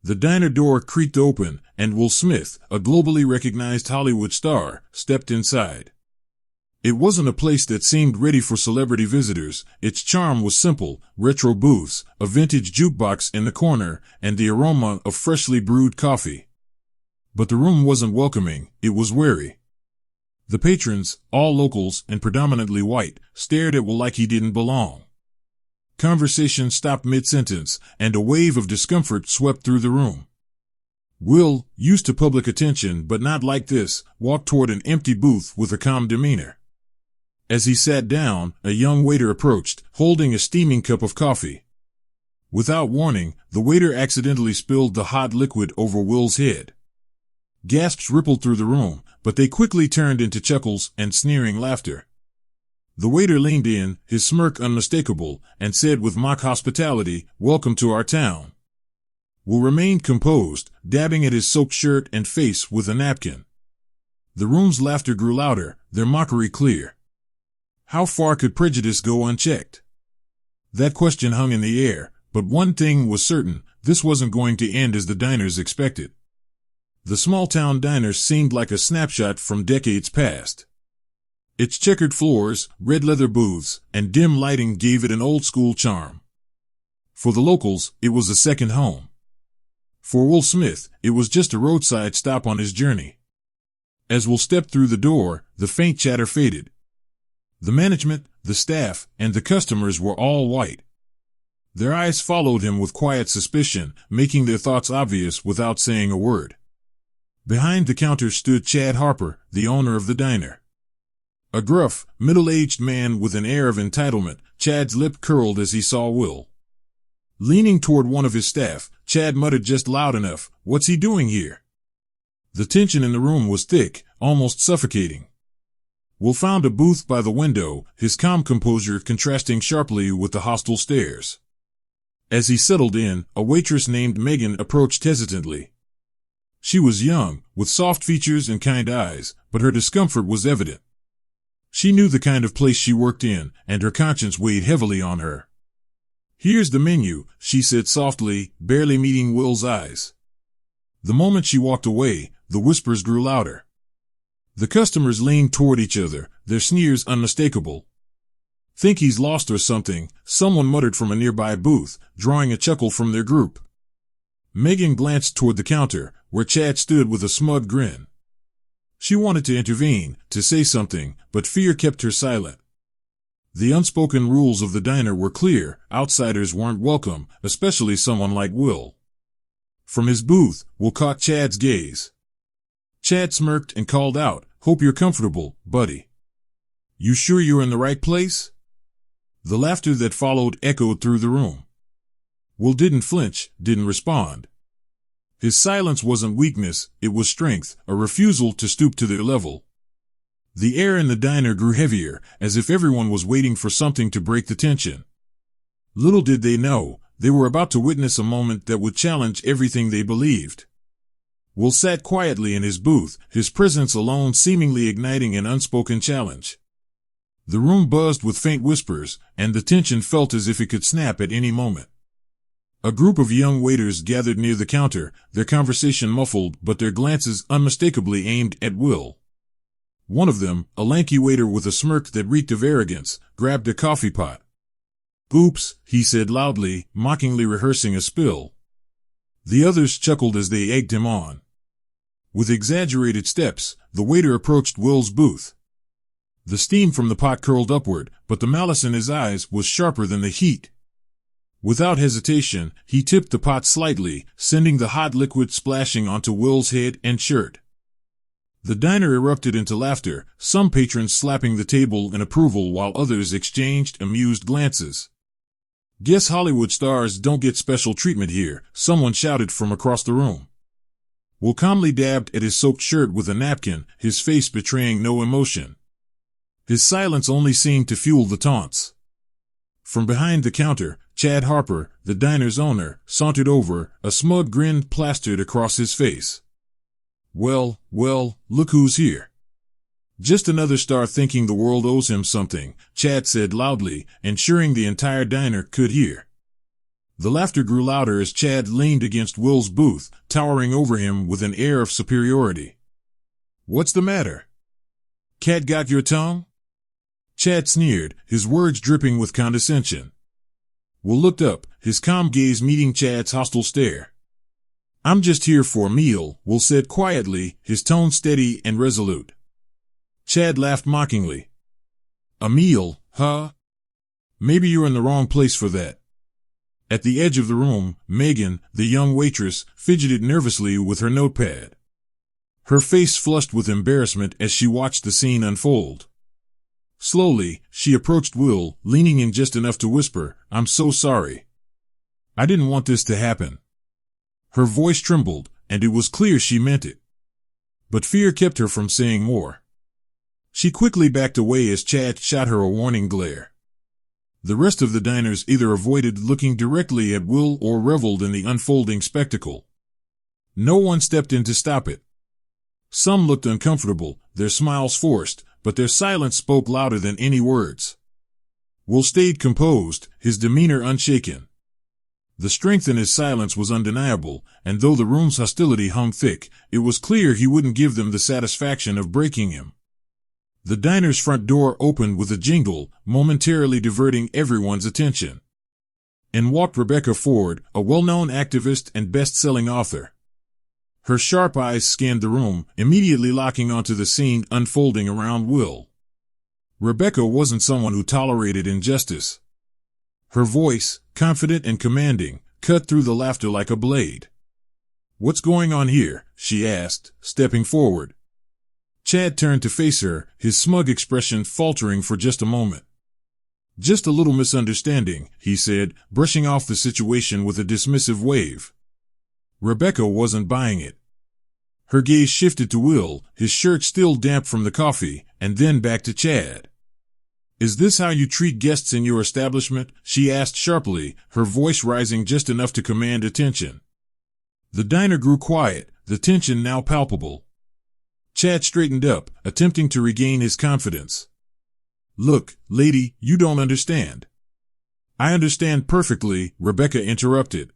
The diner door creaked open, and Will Smith, a globally recognized Hollywood star, stepped inside. It wasn't a place that seemed ready for celebrity visitors. Its charm was simple: retro booths, a vintage jukebox in the corner, and the aroma of freshly brewed coffee. But the room wasn't welcoming, it was wary. The patrons, all locals and predominantly white, stared at Will like he didn't belong. Conversation stopped mid-sentence, and a wave of discomfort swept through the room. Will, used to public attention but not like this, walked toward an empty booth with a calm demeanor. As he sat down, a young waiter approached, holding a steaming cup of coffee. Without warning, the waiter accidentally spilled the hot liquid over Will's head. Gasps rippled through the room, but they quickly turned into chuckles and sneering laughter. The waiter leaned in, his smirk unmistakable, and said with mock hospitality, "Welcome to our town." Will remained composed, dabbing at his soaked shirt and face with a napkin. The room's laughter grew louder, their mockery clear. How far could prejudice go unchecked? That question hung in the air, but one thing was certain: this wasn't going to end as the diners expected. The small-town diner seemed like a snapshot from decades past. Its checkered floors, red leather booths, and dim lighting gave it an old-school charm. For the locals, it was a second home. For Will Smith, it was just a roadside stop on his journey. As Will stepped through the door, the faint chatter faded. The management, the staff, and the customers were all white. Their eyes followed him with quiet suspicion, making their thoughts obvious without saying a word. Behind the counter stood Chad Harper, the owner of the diner. A gruff, middle-aged man with an air of entitlement, Chad's lip curled as he saw Will. Leaning toward one of his staff, Chad muttered just loud enough, "What's he doing here?" The tension in the room was thick, almost suffocating. Will found a booth by the window, his calm composure contrasting sharply with the hostile stares. As he settled in, a waitress named Megan approached hesitantly. She was young, with soft features and kind eyes, but her discomfort was evident. She knew the kind of place she worked in, and her conscience weighed heavily on her. "Here's the menu," she said softly, barely meeting Will's eyes. The moment she walked away, the whispers grew louder. The customers leaned toward each other, their sneers unmistakable. "Think he's lost or something," someone muttered from a nearby booth, drawing a chuckle from their group. Megan glanced toward the counter, where Chad stood with a smug grin. She wanted to intervene, to say something, but fear kept her silent. The unspoken rules of the diner were clear: outsiders weren't welcome, especially someone like Will. From his booth, Will caught Chad's gaze. Chad smirked and called out, "Hope you're comfortable, buddy. You sure you're in the right place?" The laughter that followed echoed through the room. Will didn't flinch, didn't respond. His silence wasn't weakness, it was strength, a refusal to stoop to their level. The air in the diner grew heavier, as if everyone was waiting for something to break the tension. Little did they know, they were about to witness a moment that would challenge everything they believed. Will sat quietly in his booth, his presence alone seemingly igniting an unspoken challenge. The room buzzed with faint whispers, and the tension felt as if it could snap at any moment. A group of young waiters gathered near the counter, their conversation muffled but their glances unmistakably aimed at Will. One of them, a lanky waiter with a smirk that reeked of arrogance, grabbed a coffee pot. "Oops," he said loudly, mockingly rehearsing a spill. The others chuckled as they egged him on. With exaggerated steps, the waiter approached Will's booth. The steam from the pot curled upward, but the malice in his eyes was sharper than the heat. Without hesitation, he tipped the pot slightly, sending the hot liquid splashing onto Will's head and shirt. The diner erupted into laughter, some patrons slapping the table in approval while others exchanged amused glances. "Guess Hollywood stars don't get special treatment here," someone shouted from across the room. Will calmly dabbed at his soaked shirt with a napkin, his face betraying no emotion. His silence only seemed to fuel the taunts. From behind the counter, Chad Harper, the diner's owner, sauntered over, a smug grin plastered across his face. Well, look who's here." "Just another star thinking the world owes him something," Chad said loudly, ensuring the entire diner could hear. The laughter grew louder as Chad leaned against Will's booth, towering over him with an air of superiority. "What's the matter? Cat got your tongue?" Chad sneered, his words dripping with condescension. Will looked up, his calm gaze meeting Chad's hostile stare. "I'm just here for a meal," Will said quietly, his tone steady and resolute. Chad laughed mockingly. "A meal, huh? Maybe you're in the wrong place for that." At the edge of the room, Megan, the young waitress, fidgeted nervously with her notepad. Her face flushed with embarrassment as she watched the scene unfold. Slowly, she approached Will, leaning in just enough to whisper, "I'm so sorry. I didn't want this to happen." Her voice trembled, and it was clear she meant it. But fear kept her from saying more. She quickly backed away as Chad shot her a warning glare. The rest of the diners either avoided looking directly at Will or reveled in the unfolding spectacle. No one stepped in to stop it. Some looked uncomfortable, their smiles forced, but their silence spoke louder than any words. Will stayed composed, his demeanor unshaken. The strength in his silence was undeniable, and though the room's hostility hung thick, it was clear he wouldn't give them the satisfaction of breaking him. The diner's front door opened with a jingle, momentarily diverting everyone's attention. In walked Rebecca Ford, a well-known activist and best-selling author. Her sharp eyes scanned the room, immediately locking onto the scene unfolding around Will. Rebecca wasn't someone who tolerated injustice. Her voice, confident and commanding, cut through the laughter like a blade. "What's going on here?" she asked, stepping forward. Chad turned to face her, his smug expression faltering for just a moment. "Just a little misunderstanding," he said, brushing off the situation with a dismissive wave. Rebecca wasn't buying it. Her gaze shifted to Will, his shirt still damp from the coffee, and then back to Chad. "Is this how you treat guests in your establishment?" she asked sharply, her voice rising just enough to command attention. The diner grew quiet, the tension now palpable. Chad straightened up, attempting to regain his confidence. "Look, lady, you don't understand." "I understand perfectly," Rebecca interrupted.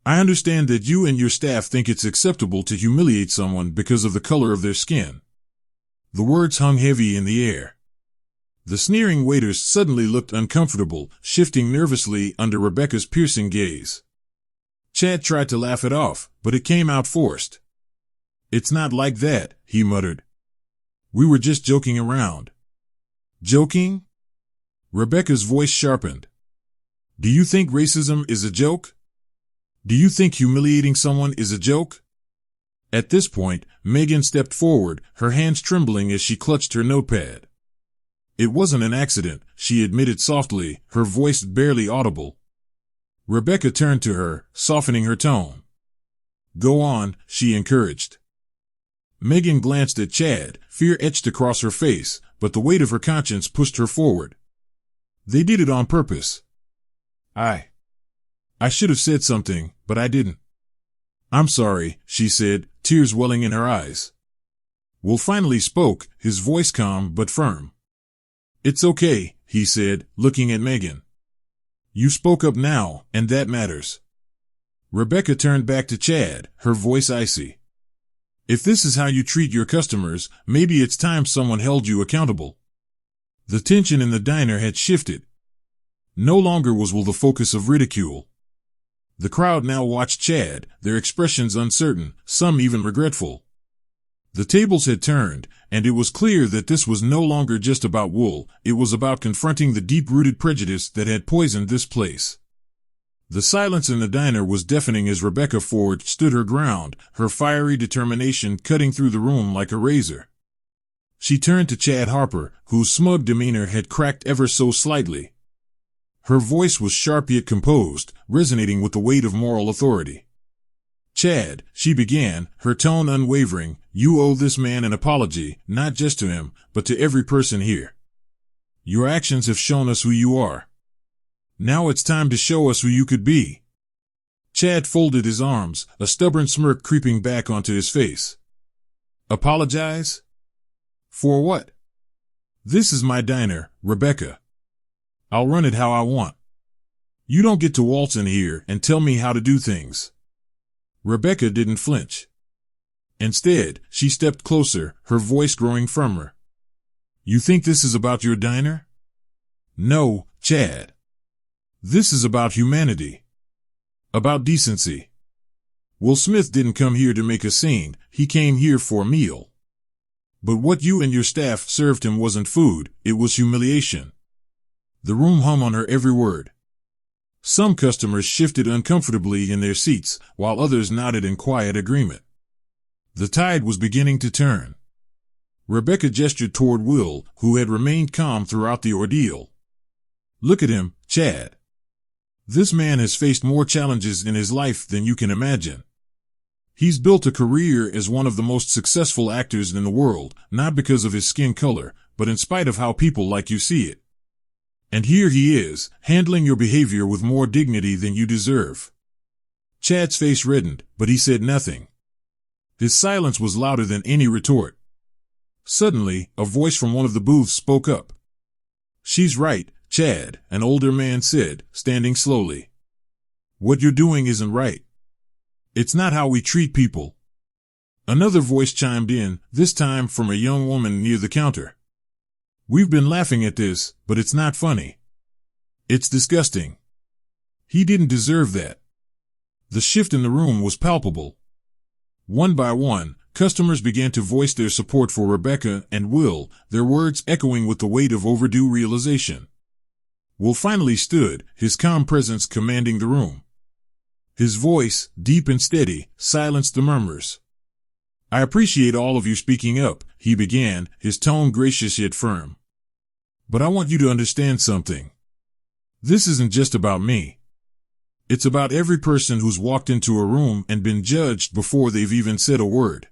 "I understand that you and your staff think it's acceptable to humiliate someone because of the color of their skin." The words hung heavy in the air. The sneering waiters suddenly looked uncomfortable, shifting nervously under Rebecca's piercing gaze. Chad tried to laugh it off, but it came out forced. "It's not like that," he muttered. "We were just joking around." "Joking?" Rebecca's voice sharpened. "Do you think racism is a joke? Do you think humiliating someone is a joke?" At this point, Megan stepped forward, her hands trembling as she clutched her notepad. "It wasn't an accident," she admitted softly, her voice barely audible. Rebecca turned to her, softening her tone. "Go on," she encouraged. Megan glanced at Chad, fear etched across her face, but the weight of her conscience pushed her forward. "They did it on purpose. I should have said something, but I didn't." "I'm sorry," she said, tears welling in her eyes. Will finally spoke, his voice calm but firm. "It's okay," he said, looking at Megan. "You spoke up now, and that matters." Rebecca turned back to Chad, her voice icy. "If this is how you treat your customers, maybe it's time someone held you accountable." The tension in the diner had shifted. No longer was Will the focus of ridicule. The crowd now watched Chad, their expressions uncertain, some even regretful. The tables had turned, and it was clear that this was no longer just about Will, it was about confronting the deep-rooted prejudice that had poisoned this place. The silence in the diner was deafening as Rebecca Ford stood her ground, her fiery determination cutting through the room like a razor. She turned to Chad Harper, whose smug demeanor had cracked ever so slightly. Her voice was sharp yet composed, resonating with the weight of moral authority. "Chad," she began, her tone unwavering, "you owe this man an apology, not just to him, but to every person here. Your actions have shown us who you are. Now it's time to show us who you could be." Chad folded his arms, a stubborn smirk creeping back onto his face. "Apologize? For what? This is my diner, Rebecca. I'll run it how I want. You don't get to waltz in here and tell me how to do things. Rebecca didn't flinch. Instead, she stepped closer, her voice growing firmer. You think this is about your diner? No, Chad. This is about humanity. About decency. Will Smith didn't come here to make a scene, he came here for a meal. But what you and your staff served him wasn't food, it was humiliation. The room hung on her every word. Some customers shifted uncomfortably in their seats, while others nodded in quiet agreement. The tide was beginning to turn. Rebecca gestured toward Will, who had remained calm throughout the ordeal. Look at him, Chad. This man has faced more challenges in his life than you can imagine. He's built a career as one of the most successful actors in the world, not because of his skin color, but in spite of how people like you see it. And here he is, handling your behavior with more dignity than you deserve. Chad's face reddened, but he said nothing. His silence was louder than any retort. Suddenly, a voice from one of the booths spoke up. She's right, Chad, an older man said, standing slowly. What you're doing isn't right. It's not how we treat people. Another voice chimed in, this time from a young woman near the counter. We've been laughing at this, but it's not funny. It's disgusting. He didn't deserve that. The shift in the room was palpable. One by one, customers began to voice their support for Rebecca and Will, their words echoing with the weight of overdue realization. Will finally stood, his calm presence commanding the room. His voice, deep and steady, silenced the murmurs. I appreciate all of you speaking up, he began, his tone gracious yet firm. But I want you to understand something. This isn't just about me. It's about every person who's walked into a room and been judged before they've even said a word.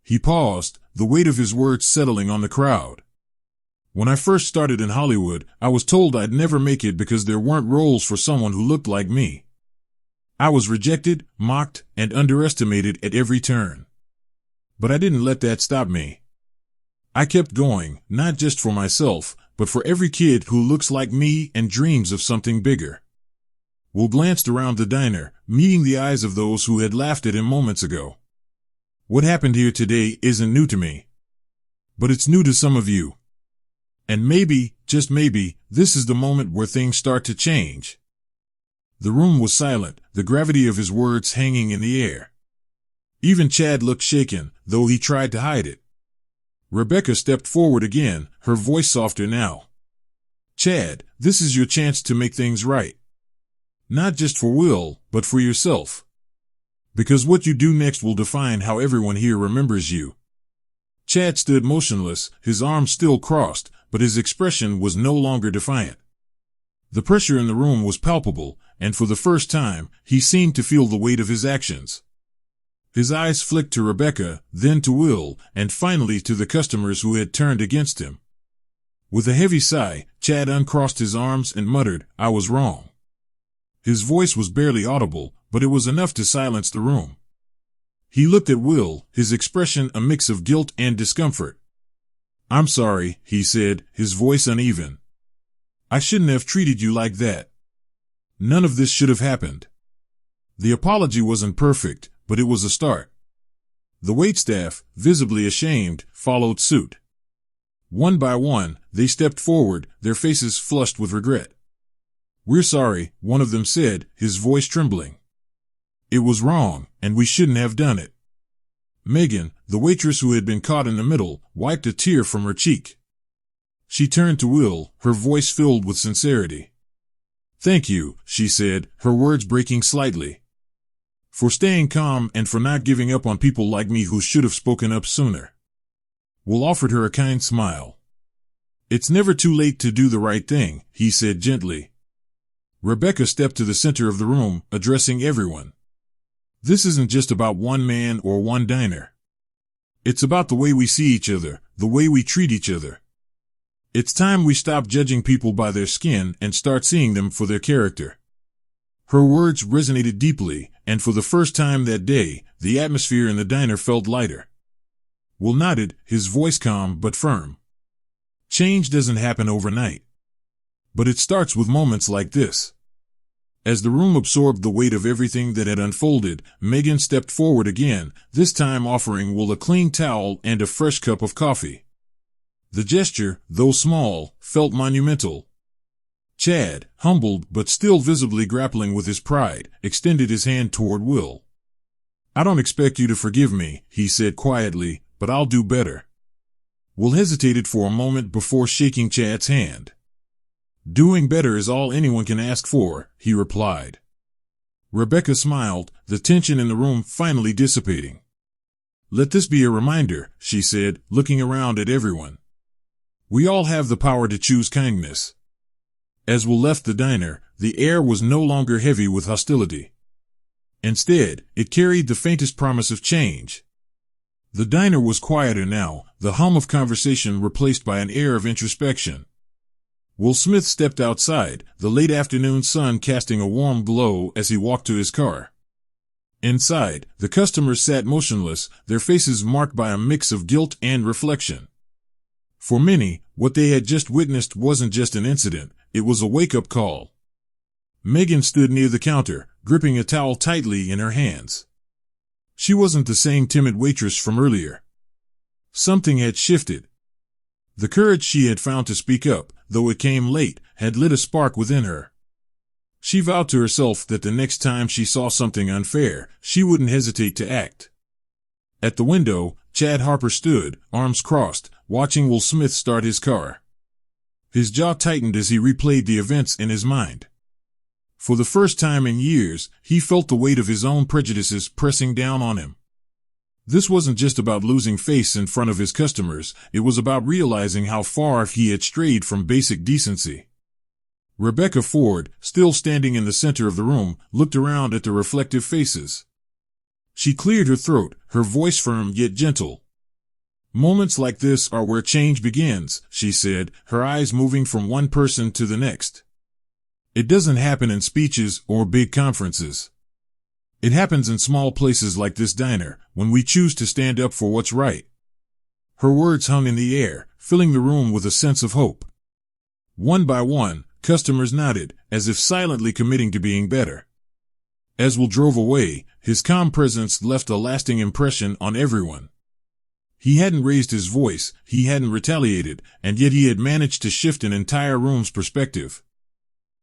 He paused, the weight of his words settling on the crowd. When I first started in Hollywood, I was told I'd never make it because there weren't roles for someone who looked like me. I was rejected, mocked, and underestimated at every turn. But I didn't let that stop me. I kept going, not just for myself, but for every kid who looks like me and dreams of something bigger. Will glanced around the diner, meeting the eyes of those who had laughed at him moments ago. What happened here today isn't new to me. But it's new to some of you. And maybe, just maybe, this is the moment where things start to change. The room was silent, the gravity of his words hanging in the air. Even Chad looked shaken, though he tried to hide it. Rebecca stepped forward again, her voice softer now. Chad, this is your chance to make things right. Not just for Will, but for yourself. Because what you do next will define how everyone here remembers you. Chad stood motionless, his arms still crossed, but his expression was no longer defiant. The pressure in the room was palpable, and for the first time, he seemed to feel the weight of his actions. His eyes flicked to Rebecca, then to Will, and finally to the customers who had turned against him. With a heavy sigh, Chad uncrossed his arms and muttered, I was wrong. His voice was barely audible, but it was enough to silence the room. He looked at Will, his expression a mix of guilt and discomfort. I'm sorry, he said, his voice uneven. I shouldn't have treated you like that. None of this should have happened. The apology wasn't perfect, but it was a start. The waitstaff, visibly ashamed, followed suit. One by one, they stepped forward, their faces flushed with regret. We're sorry, one of them said, his voice trembling. It was wrong, and we shouldn't have done it. Megan, the waitress who had been caught in the middle, wiped a tear from her cheek. She turned to Will, her voice filled with sincerity. Thank you, she said, her words breaking slightly. For staying calm and for not giving up on people like me who should have spoken up sooner. Will offered her a kind smile. It's never too late to do the right thing, he said gently. Rebecca stepped to the center of the room, addressing everyone. This isn't just about one man or one diner. It's about the way we see each other, the way we treat each other. It's time we stop judging people by their skin and start seeing them for their character. Her words resonated deeply, and for the first time that day, the atmosphere in the diner felt lighter. Will nodded, his voice calm but firm. Change doesn't happen overnight. But it starts with moments like this. As the room absorbed the weight of everything that had unfolded, Megan stepped forward again, this time offering Will a clean towel and a fresh cup of coffee. The gesture, though small, felt monumental. Chad, humbled but still visibly grappling with his pride, extended his hand toward Will. "I don't expect you to forgive me," he said quietly, "but I'll do better." Will hesitated for a moment before shaking Chad's hand. "Doing better is all anyone can ask for," he replied. Rebecca smiled, the tension in the room finally dissipating. "Let this be a reminder," she said, looking around at everyone. "We all have the power to choose kindness." As Will left the diner, the air was no longer heavy with hostility. Instead, it carried the faintest promise of change. The diner was quieter now, the hum of conversation replaced by an air of introspection. Will Smith stepped outside, the late afternoon sun casting a warm glow as he walked to his car. Inside, the customers sat motionless, their faces marked by a mix of guilt and reflection. For many, what they had just witnessed wasn't just an incident, it was a wake-up call. Megan stood near the counter, gripping a towel tightly in her hands. She wasn't the same timid waitress from earlier. Something had shifted. The courage she had found to speak up, though it came late, had lit a spark within her. She vowed to herself that the next time she saw something unfair, she wouldn't hesitate to act. At the window, Chad Harper stood, arms crossed, watching Will Smith start his car. His jaw tightened as he replayed the events in his mind. For the first time in years, he felt the weight of his own prejudices pressing down on him. This wasn't just about losing face in front of his customers, it was about realizing how far he had strayed from basic decency. Rebecca Ford, still standing in the center of the room, looked around at the reflective faces. She cleared her throat, her voice firm yet gentle. "Moments like this are where change begins," she said, her eyes moving from one person to the next. "It doesn't happen in speeches or big conferences. It happens in small places like this diner, when we choose to stand up for what's right." Her words hung in the air, filling the room with a sense of hope. One by one, customers nodded, as if silently committing to being better. As Will drove away, his calm presence left a lasting impression on everyone. He hadn't raised his voice, he hadn't retaliated, and yet he had managed to shift an entire room's perspective.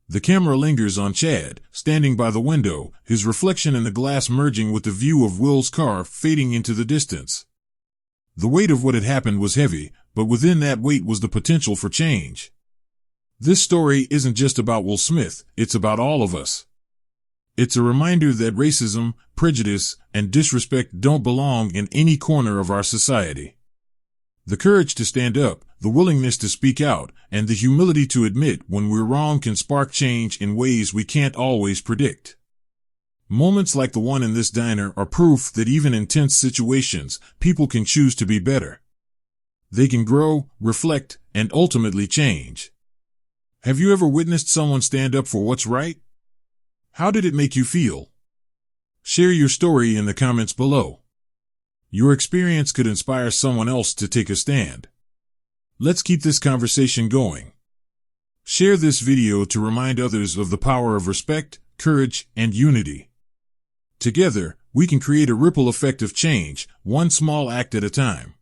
The camera lingers on Chad, standing by the window, his reflection in the glass merging with the view of Will's car fading into the distance. The weight of what had happened was heavy, but within that weight was the potential for change. This story isn't just about Will Smith, it's about all of us. It's a reminder that racism, prejudice, and disrespect don't belong in any corner of our society. The courage to stand up, the willingness to speak out, and the humility to admit when we're wrong can spark change in ways we can't always predict. Moments like the one in this diner are proof that even in tense situations, people can choose to be better. They can grow, reflect, and ultimately change. Have you ever witnessed someone stand up for what's right? How did it make you feel? Share your story in the comments below. Your experience could inspire someone else to take a stand. Let's keep this conversation going. Share this video to remind others of the power of respect, courage, and unity. Together, we can create a ripple effect of change, one small act at a time.